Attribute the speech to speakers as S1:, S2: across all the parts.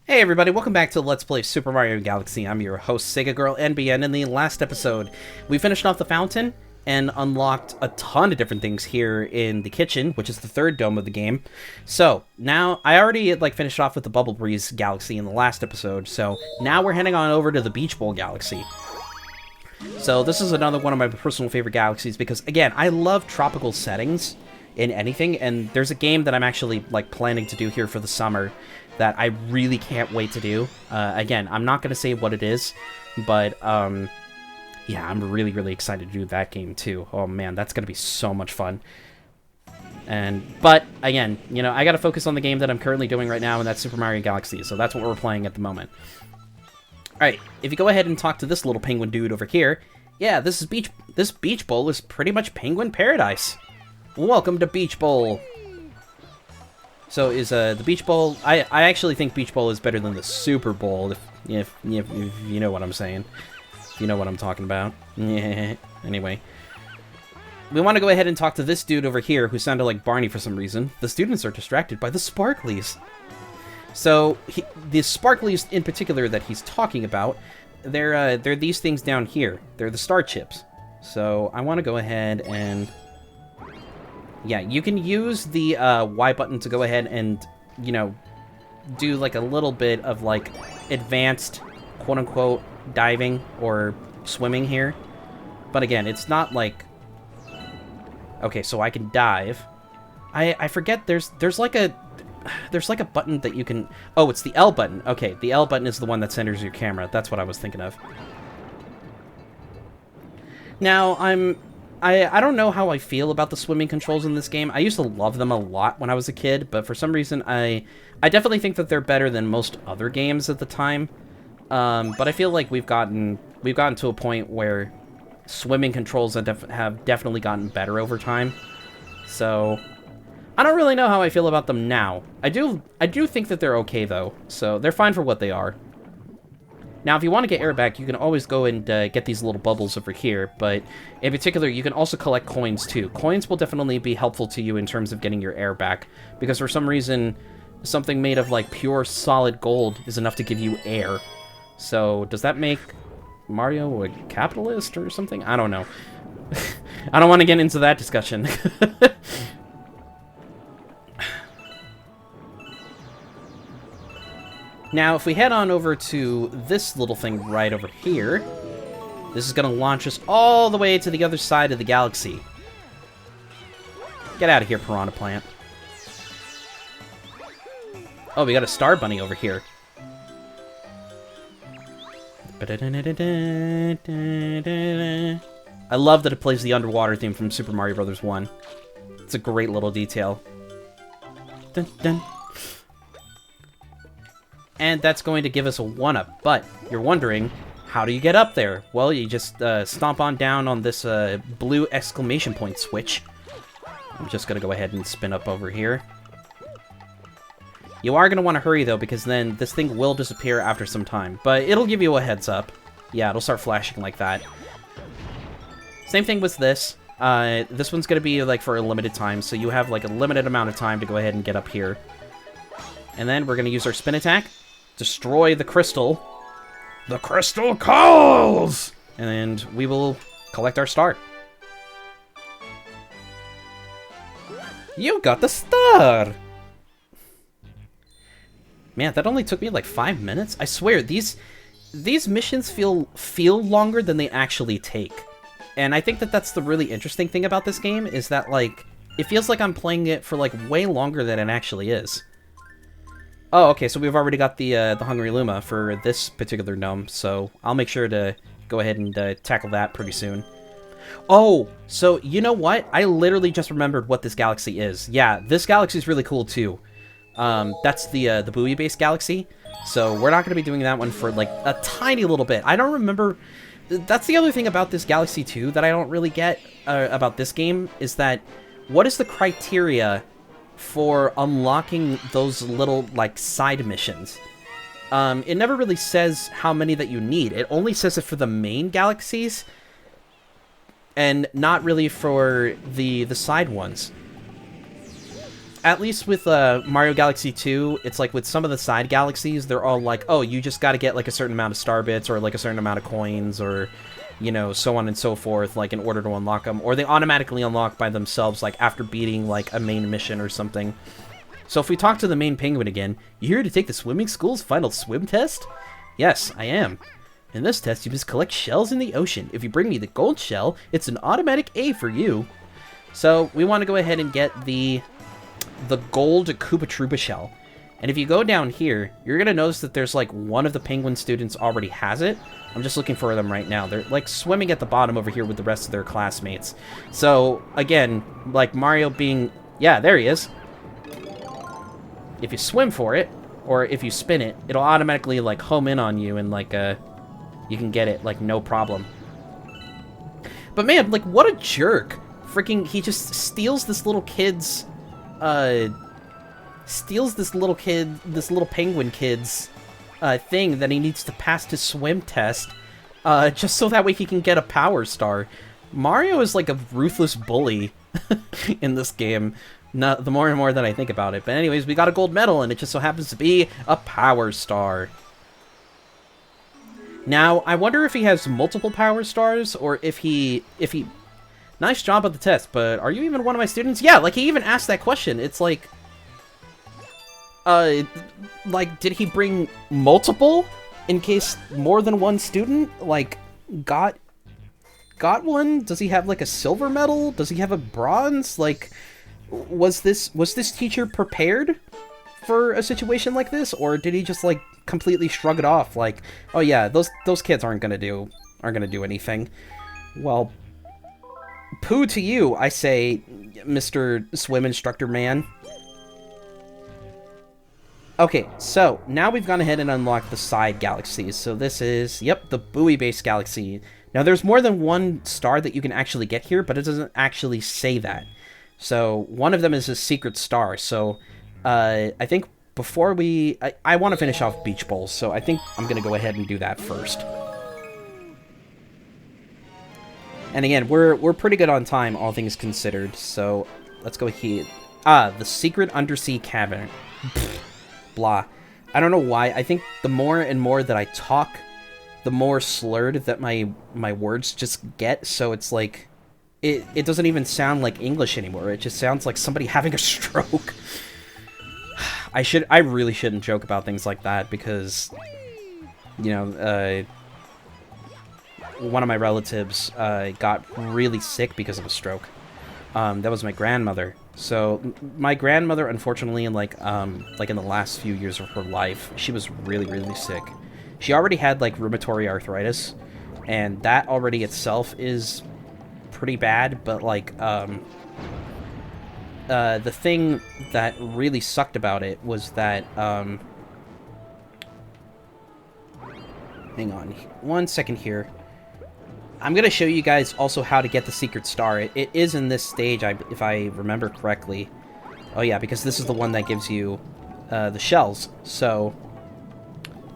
S1: Hey everybody, welcome back to Let's Play Super Mario Galaxy. I'm your host, Sega Girl NBN. In the last episode, we finished off the fountain and unlocked a ton of different things here in the kitchen, which is the third dome of the game. So, now, I already finished off with the Bubble Breeze Galaxy in the last episode, so now we're heading on over to the Beach Bowl Galaxy. So, this is another one of my personal favorite galaxies because, again, I love tropical settings in anything, and there's a game that I'm actually, planning to do here for the summer that I really can't wait to do. Again, I'm not going to say what it is, but, yeah, I'm really, really excited to do that game, too. Oh, man, that's going to be so much fun. But, again, you know, I got to focus on the game that I'm currently doing right now, and that's Super Mario Galaxy, so that's what we're playing at the moment. Alright, if you go ahead and talk to this little penguin dude over here, yeah, this Beach Bowl is pretty much penguin paradise. Welcome to Beach Bowl. So is the Beach Bowl... I actually think Beach Bowl is better than the Super Bowl, if you know what I'm saying. If you know what I'm talking about. Yeah. Anyway. We want to go ahead and talk to this dude over here who sounded like Barney for some reason. The students are distracted by the sparklies. So, the sparklies in particular that he's talking about, they're these things down here. They're the star chips. So, I want to go ahead and... Yeah, you can use the Y button to go ahead and, you know, do like a little bit of like advanced, quote-unquote, diving or swimming here. But again, it's not like... Okay, so I can dive. I forget there's like a button that you can... Oh, it's the L button. Okay, the L button is the one that centers your camera. That's what I was thinking of. Now, I don't know how I feel about the swimming controls in this game. I used to love them a lot when I was a kid, but for some reason I definitely think that they're better than most other games at the time. But I feel like we've gotten to a point where swimming controls have definitely gotten better over time. So I don't really know how I feel about them now. I do think that they're okay though, so they're fine for what they are. Now, if you want to get air back, you can always go and get these little bubbles over here, but in particular, you can also collect coins, too. Coins will definitely be helpful to you in terms of getting your air back, because for some reason, something made of, like, pure solid gold is enough to give you air. So, does that make Mario a capitalist or something? I don't know. I don't want to get into that discussion. Now, if we head on over to this little thing right over here, this is going to launch us all the way to the other side of the galaxy. Get out of here, Piranha Plant. Oh, we got a Star Bunny over here. I love that it plays the underwater theme from Super Mario Bros. 1. It's a great little detail. Dun, dun. And that's going to give us a 1-up. But you're wondering, how do you get up there? Well, you just stomp on down on this blue exclamation point switch. I'm just going to go ahead and spin up over here. You are going to want to hurry, though, because then this thing will disappear after some time. But it'll give you a heads up. Yeah, it'll start flashing like that. Same thing with this. This one's going to be, like, for a limited time. So you have, like, a limited amount of time to go ahead and get up here. And then we're going to use our spin attack. Destroy the crystal. The crystal calls! And we will collect our star. You got the star! Man, that only took me like 5 minutes. I swear, these missions feel longer than they actually take. And I think that that's the really interesting thing about this game, is that, like, it feels like I'm playing it for, like, way longer than it actually is. Oh, okay, so we've already got the Hungry Luma for this particular gnome, so I'll make sure to go ahead and tackle that pretty soon. Oh, so you know what? I literally just remembered what this galaxy is. Yeah, this galaxy is really cool, too. That's the buoy-based galaxy, so we're not going to be doing that one for, like, a tiny little bit. I don't remember... That's the other thing about this galaxy, too, that I don't really get about this game, is that what is the criteria for unlocking those little, like, side missions? It never really says how many that you need. It only says it for the main galaxies, and not really for the side ones. at least with Mario Galaxy 2, it's like with some of the side galaxies, they're all like, oh, you just got to get like a certain amount of star bits or like a certain amount of coins or, you know, so on and so forth, like in order to unlock them. Or they automatically unlock by themselves, like after beating like a main mission or something. So if we talk to the main penguin again, you here to take the swimming school's final swim test? Yes, I am. In this test, you must collect shells in the ocean. If you bring me the gold shell, it's an automatic A for you. So we want to go ahead and get the gold Koopa Troopa shell. And if you go down here, you're going to notice that there's like one of the penguin students already has it. I'm just looking for them right now. They're like swimming at the bottom over here with the rest of their classmates. So again, like Mario being... Yeah, there he is. If you swim for it, or if you spin it, it'll automatically like home in on you and like you can get it like no problem. But man, like what a jerk. Freaking, he just steals this little kid's this little penguin kid's thing that he needs to pass his swim test, just so that way he can get a power star. Mario is like a ruthless bully in this game. The more and more that I think about it. But anyways, we got a gold medal, and it just so happens to be a power star. Now, I wonder if he has multiple power stars, or if he... Nice job at the test, but are you even one of my students? Yeah, like, he even asked that question. It's like... like, did he bring multiple? In case more than one student, like, got one? Does he have, like, a silver medal? Does he have a bronze? Like... Was this teacher prepared for a situation like this, or did he just like completely shrug it off like, oh yeah, those kids aren't gonna do anything? Well, poo to you, I say, Mr. Swim Instructor Man. Okay, so now we've gone ahead and unlocked the side galaxies. So this is, yep, the buoy base galaxy. Now there's more than one star that you can actually get here, but it doesn't actually say that. So one of them is a secret star. So I think before we... I want to finish off Beach Bowls, so I think I'm going to go ahead and do that first. And again, we're pretty good on time, all things considered. So let's go here. The secret undersea cavern. Blah. I don't know why. I think the more and more that I talk, the more slurred that my words just get. So it's like... It doesn't even sound like English anymore. It just sounds like somebody having a stroke. I really shouldn't joke about things like that because, you know, one of my relatives got really sick because of a stroke. That was my grandmother. So my grandmother, unfortunately, in like in the last few years of her life, she was really, really sick. She already had like rheumatoid arthritis, and that already itself is pretty bad, but like the thing that really sucked about it was that hang on one second here. I'm gonna show you guys also how to get the secret star. It is in this stage, if I remember correctly. Oh yeah, because this is the one that gives you the shells. So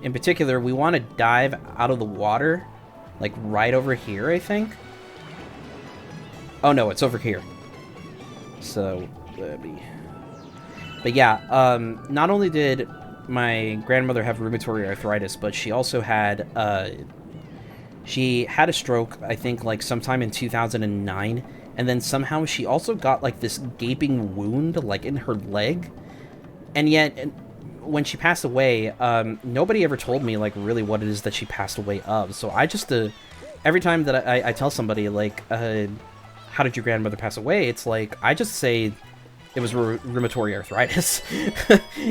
S1: in particular, we want to dive out of the water like right over here, I think. Oh no, it's over here. So, but yeah, not only did my grandmother have rheumatoid arthritis, but she also had, she had a stroke, I think, like sometime in 2009, and then somehow she also got like this gaping wound, like in her leg, and yet, when she passed away, nobody ever told me like really what it is that she passed away of, so I just, every time that I tell somebody, like, how did your grandmother pass away? It's like, I just say it was rheumatoid arthritis.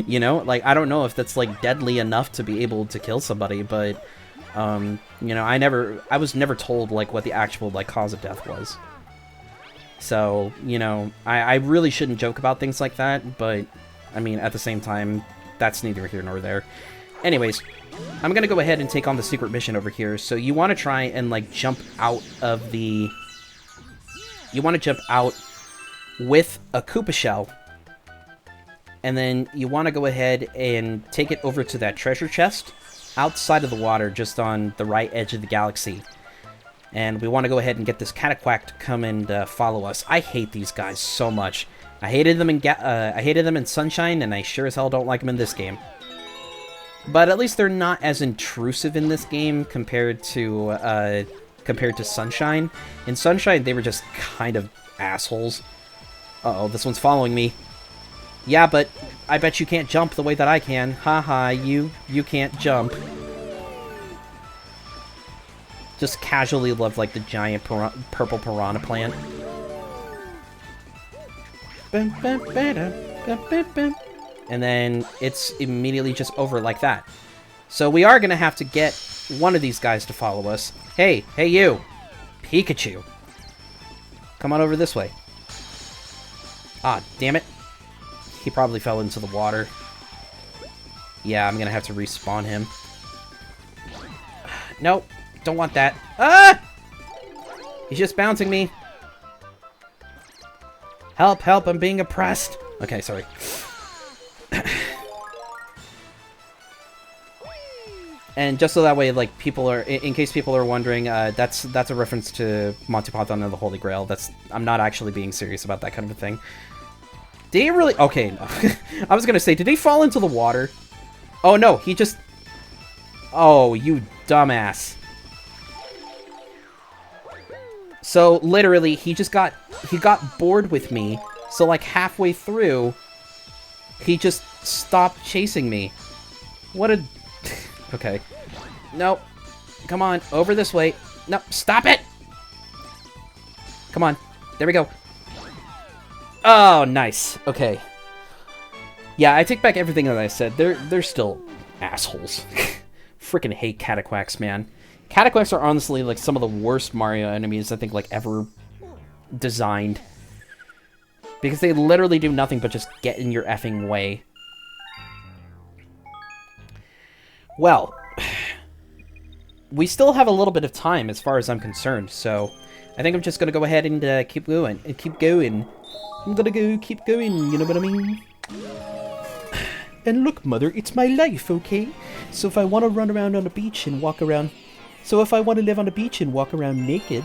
S1: You know, like, I don't know if that's like deadly enough to be able to kill somebody, but, you know, I was never told like what the actual like cause of death was. So, you know, I really shouldn't joke about things like that, but, I mean, at the same time, that's neither here nor there. Anyways, I'm gonna go ahead and take on the secret mission over here. So you want to try and like jump out of the... You want to jump out with a Koopa shell, and then you want to go ahead and take it over to that treasure chest outside of the water, just on the right edge of the galaxy. And we want to go ahead and get this Cataquack to come and follow us. I hate these guys so much. I hated them in Sunshine, and I sure as hell don't like them in this game. But at least they're not as intrusive in this game compared to Sunshine. In Sunshine, they were just kind of assholes. Uh-oh, this one's following me. Yeah, but I bet you can't jump the way that I can. Haha, you can't jump. Just casually love, like, the giant purple piranha plant. And then it's immediately just over like that. So we are going to have to get one of these guys to follow us. Hey you! Pikachu! Come on over this way. Ah, damn it. He probably fell into the water. Yeah, I'm going to have to respawn him. Nope, don't want that. Ah! He's just bouncing me. Help, help, I'm being oppressed. Okay, sorry. And just so that way, like, people are, in case people are wondering, that's a reference to Monty Python and the Holy Grail. I'm not actually being serious about that kind of a thing. Did he really? Okay, no. I was gonna say, did he fall into the water? Oh no, he just... Oh, you dumbass. So, literally, he got bored with me, so like halfway through, he just stopped chasing me. What a... Okay. Nope. Come on, over this way. Nope, stop it! Come on. There we go. Oh, nice. Okay. Yeah, I take back everything that I said. They're still assholes. Freaking hate Cataquacks, man. Cataquacks are honestly, like, some of the worst Mario enemies I think, like, ever designed. Because they literally do nothing but just get in your effing way. Well, we still have a little bit of time as far as I'm concerned, so I think I'm just gonna go ahead and keep going. I'm gonna keep going, you know what I mean? And look, Mother, it's my life, okay? So if I want to run around on the beach and walk around... So if I want to live on the beach and walk around naked...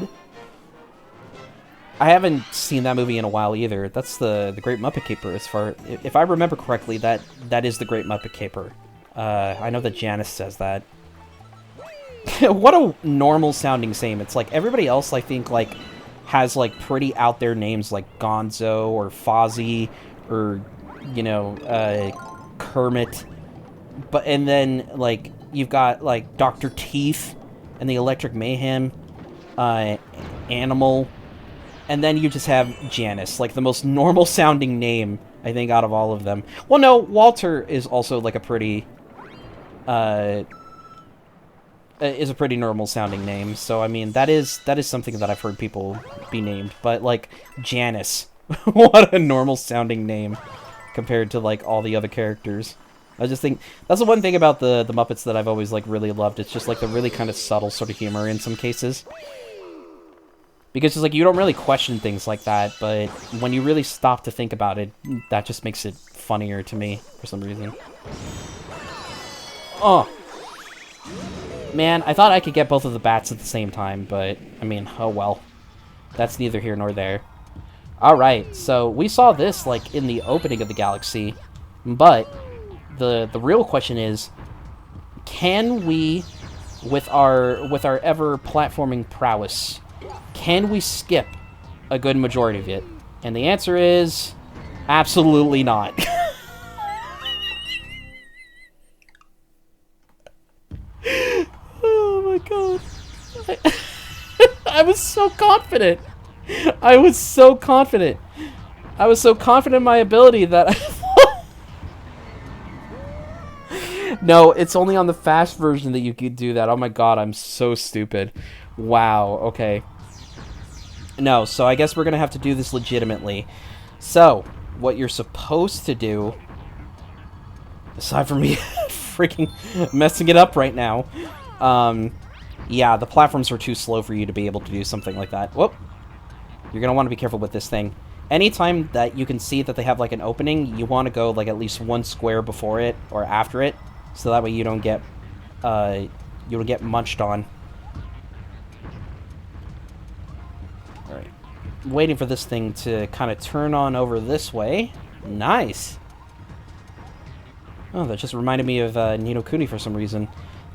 S1: I haven't seen that movie in a while either. That's the Great Muppet Caper, as far... If I remember correctly, that is the Great Muppet Caper. I know that Janice says that. What a normal-sounding name. It's like, everybody else, I think, like, has, like, pretty out-there names like Gonzo or Fozzie or, you know, Kermit. But, and then, like, you've got, like, Dr. Teeth and the Electric Mayhem, Animal, and then you just have Janice, like, the most normal-sounding name, I think, out of all of them. Well, no, Walter is also, like, a pretty... is a pretty normal-sounding name, so, I mean, that is something that I've heard people be named, but, like, Janice. What a normal-sounding name compared to, like, all the other characters. I just think, that's the one thing about the Muppets that I've always, like, really loved. It's just, like, the really kind of subtle sort of humor in some cases. Because it's like, you don't really question things like that, but when you really stop to think about it, that just makes it funnier to me, for some reason. Oh! Man, I thought I could get both of the bats at the same time, but, I mean, oh well. That's neither here nor there. Alright, so we saw this, like, in the opening of the galaxy, but the real question is, can we, with our ever-platforming prowess, can we skip a good majority of it? And the answer is, absolutely not. Oh my god. I was so confident. I was so confident. I was so confident in my ability that I... No, it's only on the fast version that you could do that. Oh my god, I'm so stupid. Wow, okay. No, so I guess we're gonna have to do this legitimately. So, what you're supposed to do, aside from me freaking messing it up right now, yeah, the platforms were too slow for you to be able to do something like that. Whoop! You're gonna want to be careful with this thing. Anytime that you can see that they have, like, an opening, you want to go, like, at least one square before it, or after it, so that way you don't get munched on. Alright. waiting for this thing to kind of turn on over this way. Nice. Oh, that just reminded me of Ni no Kuni for some reason.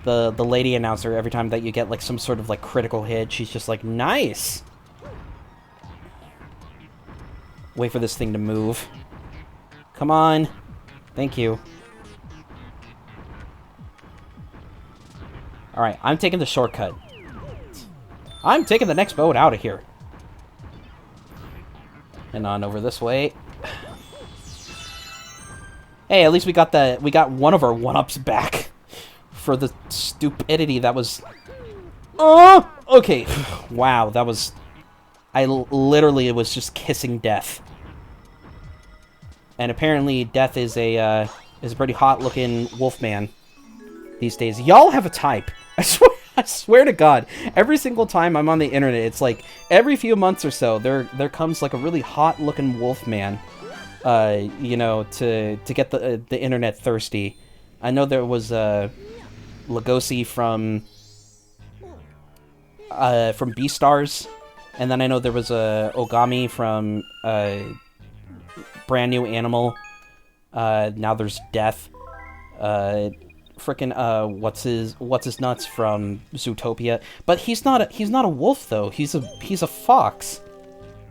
S1: The lady announcer, every time that you get like some sort of like critical hit, she's just like, nice. Wait for this thing to move. Come on. Thank you. Alright, I'm taking the shortcut. I'm taking the next boat out of here. And on over this way. Hey, at least we got one of our one-ups back. For the stupidity that was... Oh! Okay. Wow, that was... I literally was just kissing death. And apparently death is a pretty hot-looking wolfman these days. Y'all have a type. I swear to God. Every single time I'm on the internet, it's like every few months or so, there comes like a really hot-looking wolfman, you know, to get the internet thirsty. I know there was Legosi from Beastars, and then I know there was Ogami from Brand New Animal. Now there's Death. Frickin' what's his nuts from Zootopia? But he's not a wolf though. He's a fox.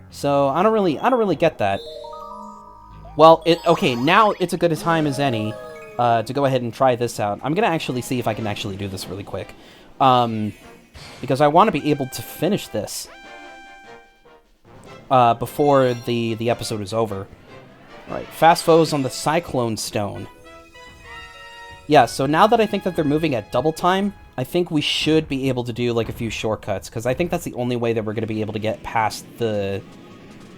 S1: So I don't really get that. Well, okay, now it's a good a time as any. To go ahead and try this out. I'm gonna actually see if I can actually do this really quick. Because I want to be able to finish this before the episode is over. Alright, fast foes on the Cyclone Stone. Yeah, so now that I think that they're moving at double time, I think we should be able to do like a few shortcuts, because I think that's the only way that we're going to be able to get past the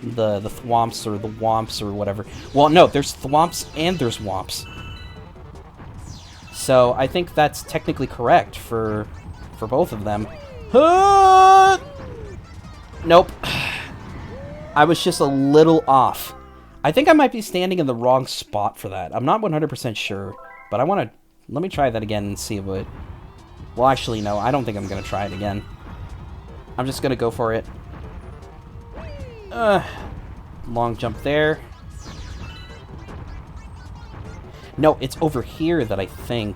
S1: thwomps or the womps or whatever. Well, no, there's thwomps and there's womps. So I think that's technically correct for both of them. Nope. I was just a little off. I think I might be standing in the wrong spot for that. I'm not 100% sure, but I want to... Let me try that again and see what... Well, actually, no. I don't think I'm going to try it again. I'm just going to go for it. Long jump there. No, it's over here that I think.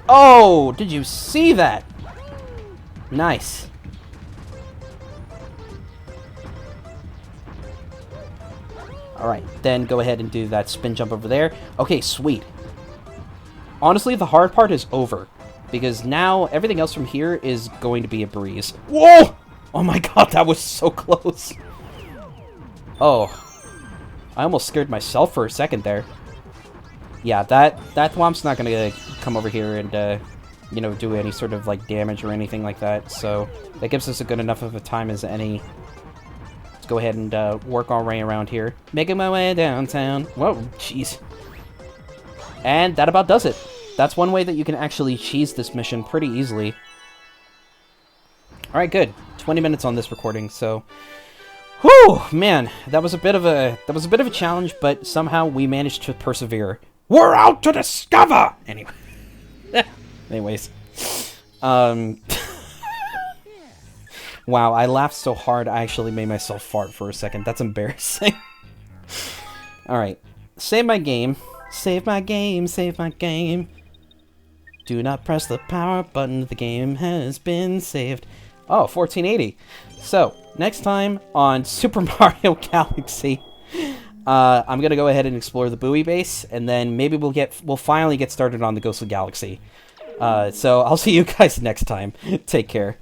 S1: Oh, did you see that? Nice. Alright, then go ahead and do that spin jump over there. Okay, sweet. Honestly, the hard part is over. Because now, everything else from here is going to be a breeze. Whoa! Oh my god, that was so close. Oh. I almost scared myself for a second there. Yeah, that thwomp's not gonna come over here and, you know, do any sort of, like, damage or anything like that. So, that gives us a good enough of a time as any... Let's go ahead and work our way around here. Making my way downtown. Whoa, jeez. And that about does it. That's one way that you can actually cheese this mission pretty easily. Alright, good. 20 minutes on this recording, so... Whew, man, that was a bit of a challenge, but somehow we managed to persevere. We're out to discover! Anyway. Anyways. Wow, I laughed so hard I actually made myself fart for a second. That's embarrassing. Alright. Save my game. Save my game, save my game. Do not press the power button. The game has been saved. Oh, 1480. So, next time on Super Mario Galaxy, I'm gonna go ahead and explore the buoy base, and then maybe we'll finally get started on the Ghostly Galaxy. So I'll see you guys next time. Take care.